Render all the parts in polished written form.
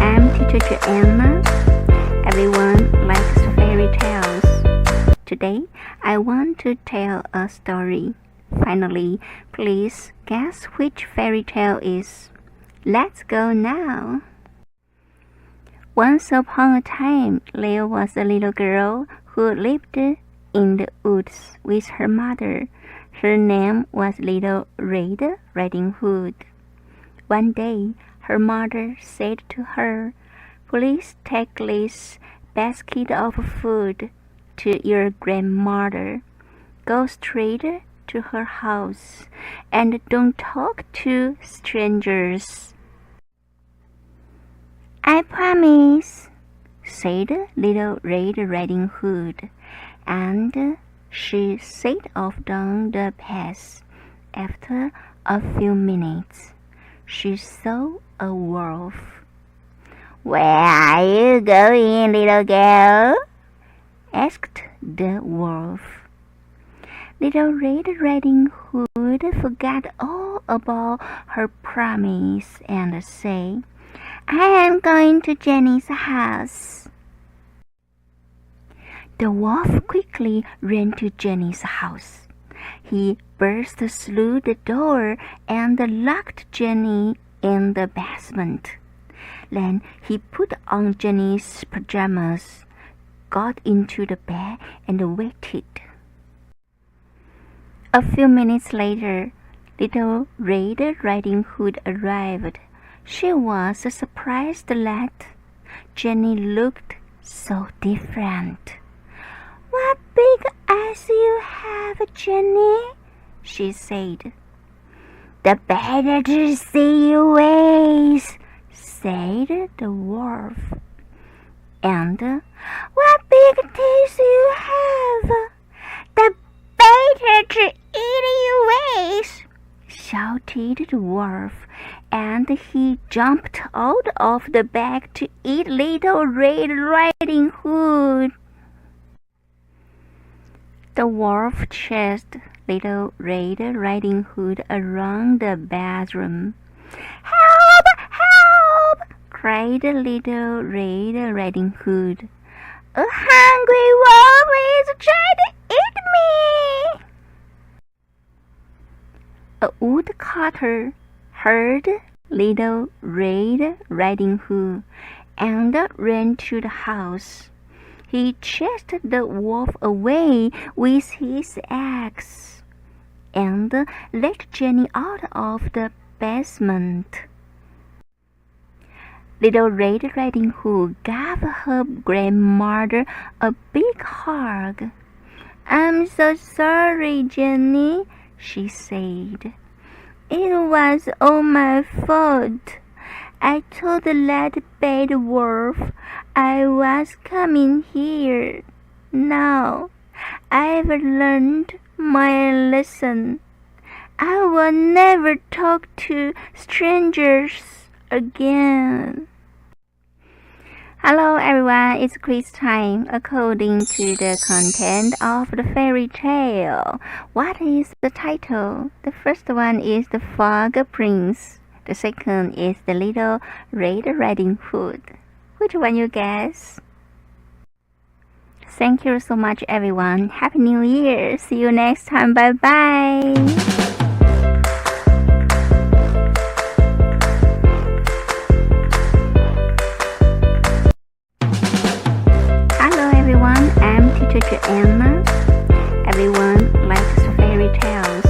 I'm teacher Anna. Everyone likes fairy tales. Today, I want to tell a story. Finally, please guess which fairy tale is. Let's go now. Once upon a time, there was a little girl who lived in the woods with her mother. Her name was Little Red Riding Hood. One day, her mother said to her, "Please take this basket of food to your grandmother. Go straight to her house and don't talk to strangers." "I promise," said Little Red Riding Hood, and she set off down the path. After a few minutes, she saw a wolf. "Where are you going, little girl?" asked the wolf. Little Red Riding Hood forgot all about her promise and said, "I am going to Jenny's house." The wolf quickly ran to Jenny's house. He burst through the door and locked Jenny in the basement. Then he put on Jenny's pajamas, got into the bed, and waited. A few minutes later, Little Red Riding Hood arrived. She was surprised that Jenny looked so different. "What big eyes you have, Jenny," she said. "The better to see you is," said the wolf. "And what big teeth you have, the better to eat you is," shouted the wolf, and he jumped out of the bag to eat Little Red Riding Hood. The wolf chased Little Red Riding Hood around the bedroom. "Help! Help!" cried Little Red Riding Hood. "A hungry wolf is trying to eat me!" A woodcutter heard Little Red Riding Hood and ran to the house. He chased the wolf away with his axe and let Jenny out of the basement. Little Red Riding Hood gave her grandmother a big hug. "I'm so sorry, Jenny," she said. "It was all my fault. I told that bad wolf I was coming here. Now I've learned my lesson. I will never talk to strangers again." Hello everyone, it's quiz time. According to the content of the fairy tale, what is the title? The first one is The Frog Prince. The second is The Little Red Riding Hood. Which one you guess? Thank you so much everyone. Happy New Year. See you next time. Bye bye. I'm teacher Anna. Everyone likes fairy tales.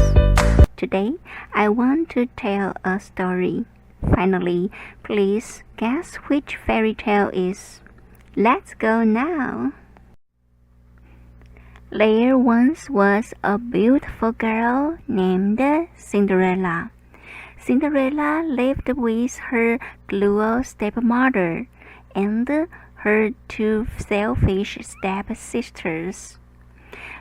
Today, I want to tell a story. Finally, please guess which fairy tale is. Let's go now. There once was a beautiful girl named Cinderella. Cinderella lived with her cruel stepmother and her two selfish step-sisters.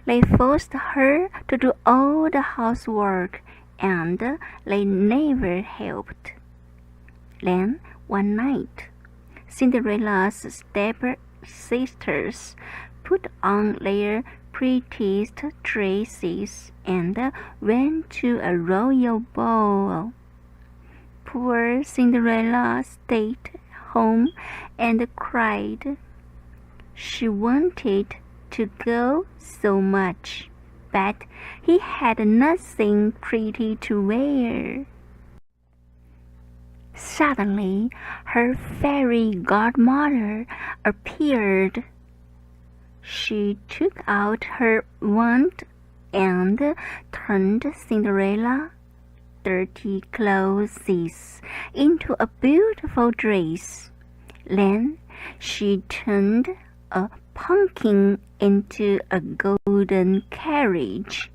They forced her to do all the housework, and they never helped. Then, one night, Cinderella's step-sisters put on their prettiest dresses and went to a royal ball. Poor Cinderella stayed home and cried. She wanted to go so much, but he had nothing pretty to wear. Suddenly, her fairy godmother appeared. She took out her wand and turned Cinderella's dirty clothes into a beautiful dress. Then she turned a pumpkin into a golden carriage,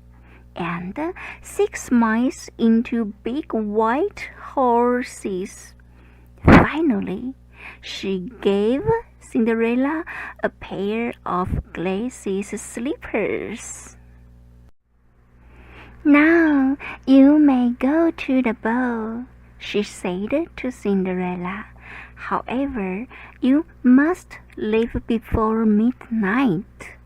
and 6 mice into big white horses. Finally, she gave Cinderella a pair of glass slippers. Now you may go to the ball, she said to Cinderella. However, you must leave before midnight.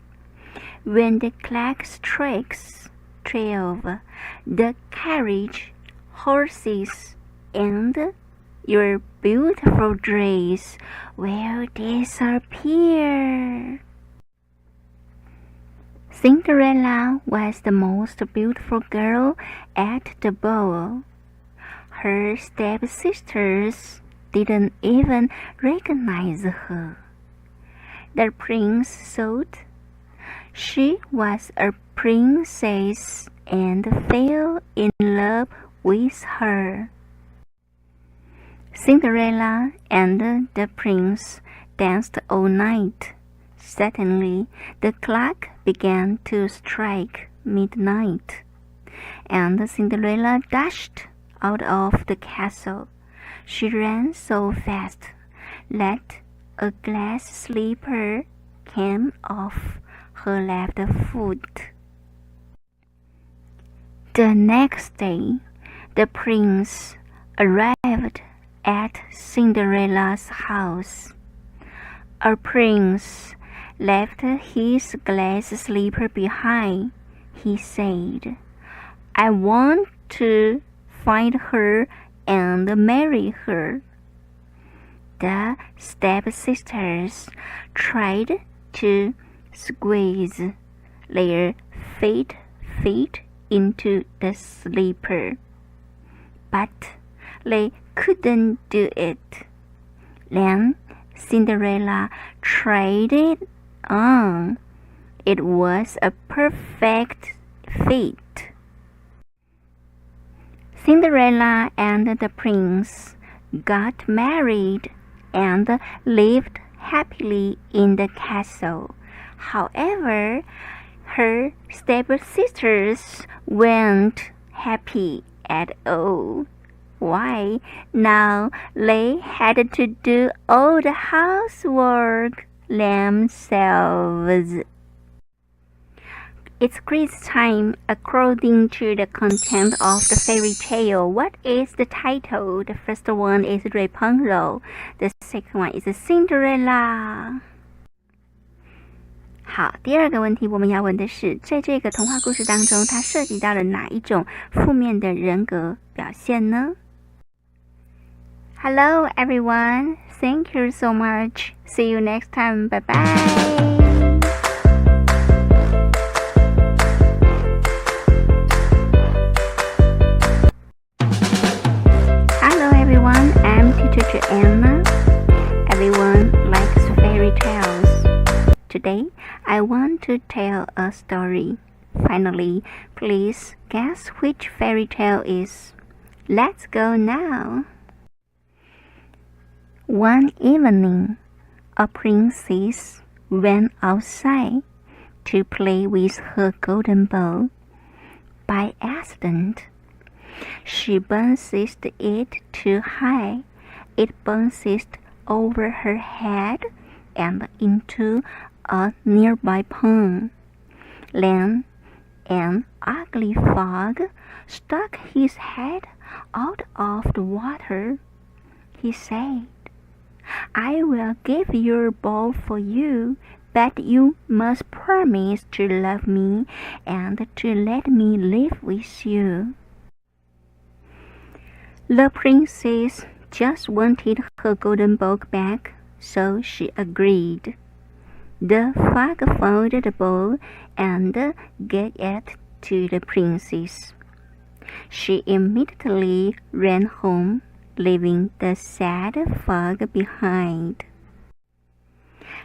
When the clock strikes 12, the carriage, horses, and your beautiful dress will disappear. Cinderella was the most beautiful girl at the ball. Her stepsisters didn't even recognize her. The prince thought she was a princess and fell in love with her. Cinderella and the prince danced all night. Suddenly, the clock began to strike midnight, and Cinderella dashed out of the castle. She ran so fast that a glass slipper came off her left foot. The next day, the prince arrived at Cinderella's house. A prince left his glass slipper behind. He said, "I want to find her and marry her." The stepsisters tried to squeeze their feet into the slipper, but they couldn't do it. Then Cinderella tried it on. It was a perfect fit. Cinderella and the prince got married and lived happily in the castle. However, her stepsisters weren't happy at all. Why? Now they had to do all the housework themselves. It's quiz time. According to the content of the fairy tale, what is the title? The first one is Rapunzel. The second one is Cinderella. 好，第二个问题我们要问的是，在这个童话故事当中，它涉及到了哪一种负面的人格表现呢？ Hello everyone, thank you so much. See you next time. Bye bye. Hello everyone, I'm Teacher Anna. Everyone likes fairy tales. Today, I want to tell a story. Finally, please guess which fairy tale is. Let's go now. One evening, a princess went outside to play with her golden ball. By accident, she bounced it too high. It bounced over her head and into a nearby pond. Then an ugly frog stuck his head out of the water. He said, "I will give your ball for you, but you must promise to love me and to let me live with you." The princess just wanted her golden ball back, so she agreed. The frog found the ball and gave it to the princess. She immediately ran home, leaving the sad frog behind.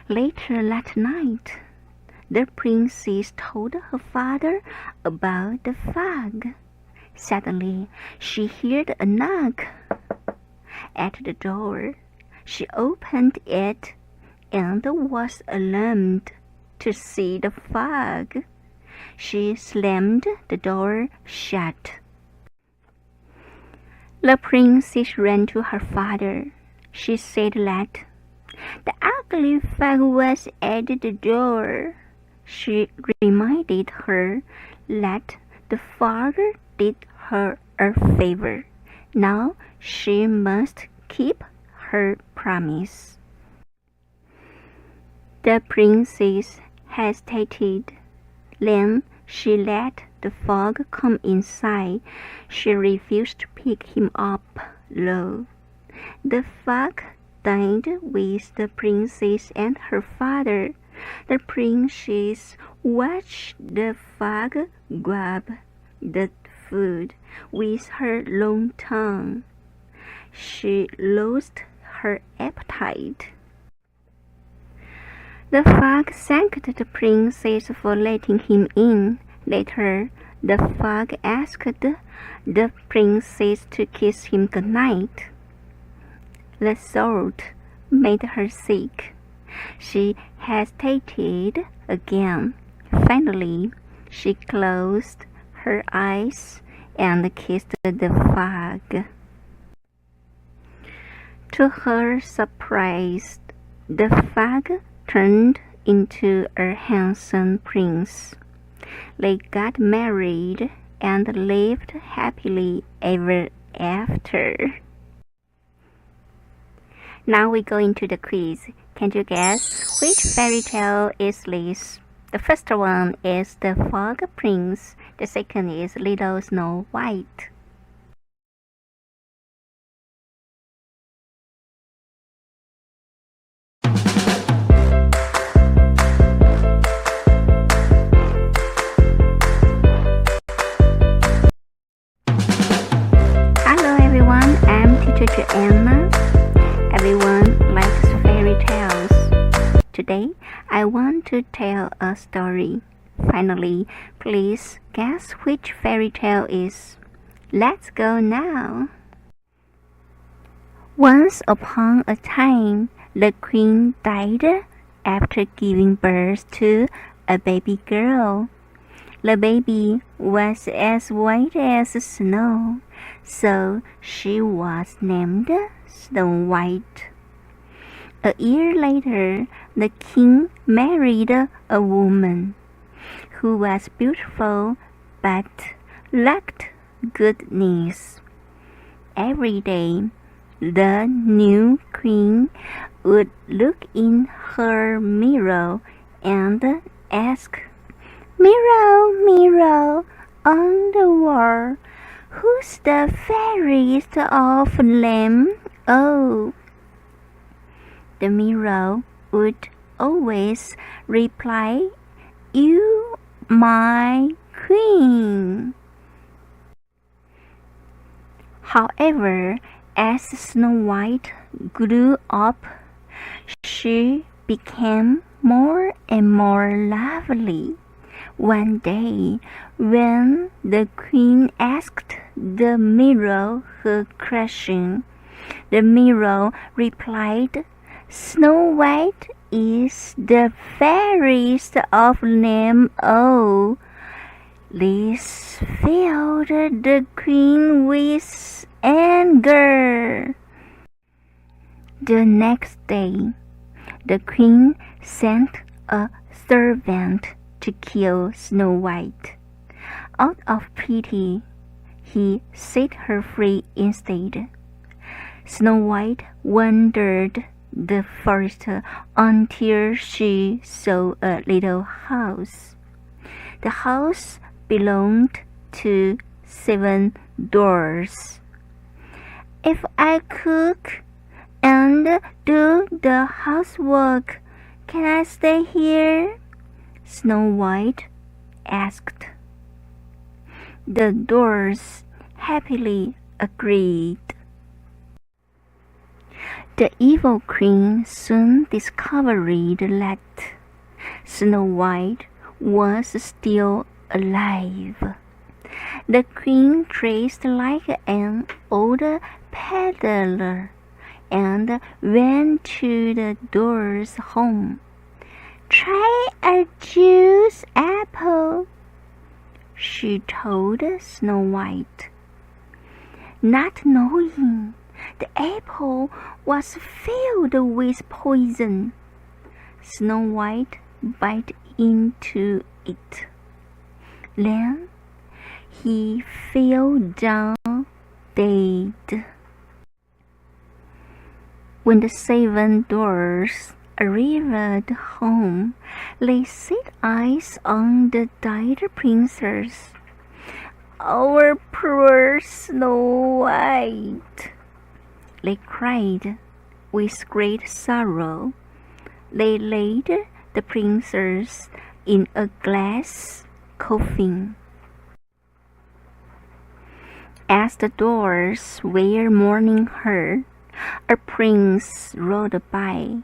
Later that night, the princess told her father about the frog. Suddenly, she heard a knock at the door. She opened it and was alarmed to see the frog. She slammed the door shut. The princess ran to her father. She said that the ugly frog was at the door. She reminded her that the father did her a favor. Now she must keep her promise. The princess hesitated. Then she let the frog come inside. She refused to pick him up, though. The frog dined with the princess and her father. The princess watched the frog grab the food with her long tongue. She lost her appetite. The frog thanked the princess for letting him in. Later, the frog asked the princess to kiss him goodnight. The thought made her sick. She hesitated again. Finally, she closed her eyes and kissed the frog. To her surprise, the frog turned into a handsome prince. They got married and lived happily ever after. Now we go into the quiz. Can you guess which fairy tale is this? The first one is The Frog Prince. The second is Little Snow White. Hello everyone, I'm Teacher Anna. Everyone likes fairy tales. Today, I want to tell a story. Finally, please guess which fairy tale is. Let's go now. Once upon a time, the queen died after giving birth to a baby girl. The baby was as white as snow, so she was named Snow White. A year later, the king married a woman who was beautiful but lacked good knees. Every day, the new queen would look in her mirror and ask, "Mirror, mirror on the wall, who's the fairest of them all?" The mirror would always reply, "You, my queen." However, as Snow White grew up, she became more and more lovely. One day, when the queen asked the mirror her question, the mirror replied, "Snow White is the fairest of them all." This filled the queen with anger. The next day, the queen sent a servant to kill Snow White. Out of pity, he set her free instead. Snow White wandered the forest until she saw a little house. The house belonged to 7 dwarfs. If I cook and do the housework, can I stay here? Snow White asked. The dwarfs happily agreed. The evil queen soon discovered that Snow White was still alive. The queen dressed like an old peddler and went to the dwarf's home. Try a juice apple, she told Snow White. Not knowing the apple was filled with poison, Snow White bit into it. Then he fell down dead. When the 7 dwarfs arrived home, they set eyes on the dead princess. Our poor Snow White, they cried with great sorrow. They laid the princess in a glass coffin. As the dwarfs were mourning her, a prince rode by.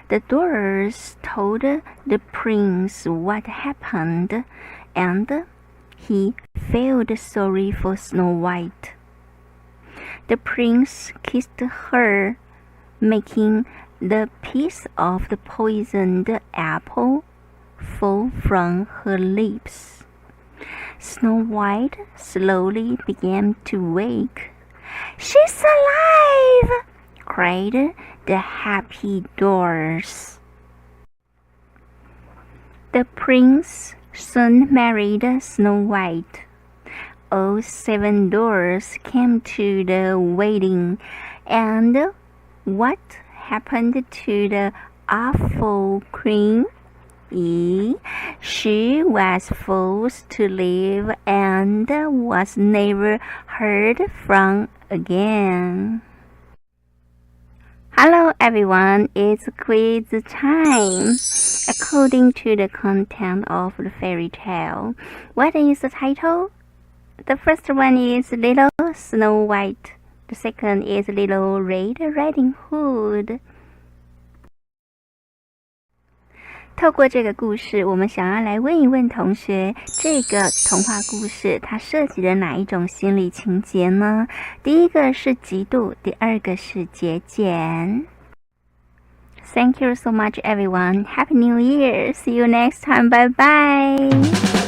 The dwarfs told the prince what happened, and he felt sorry for Snow White. The prince kissed her, making the piece of the poisoned apple fall from her lips. Snow White slowly began to wake. She's alive! Cried the happy dwarfs. The prince soon married Snow White. All 7 dwarfs came to the wedding, and what happened to the awful queen? She was forced to leave and was never heard from again. Hello everyone, it's quiz time. According to the content of the fairy tale, what is the title? The first one is Little Snow White. The second is Little Red Riding Hood. 透过这个故事，我们想要来问一问同学，这个童话故事它涉及了哪一种心理情节呢？第一个是嫉妒，第二个是节俭。Thank you so much everyone. Happy New Year. See you next time. Bye bye.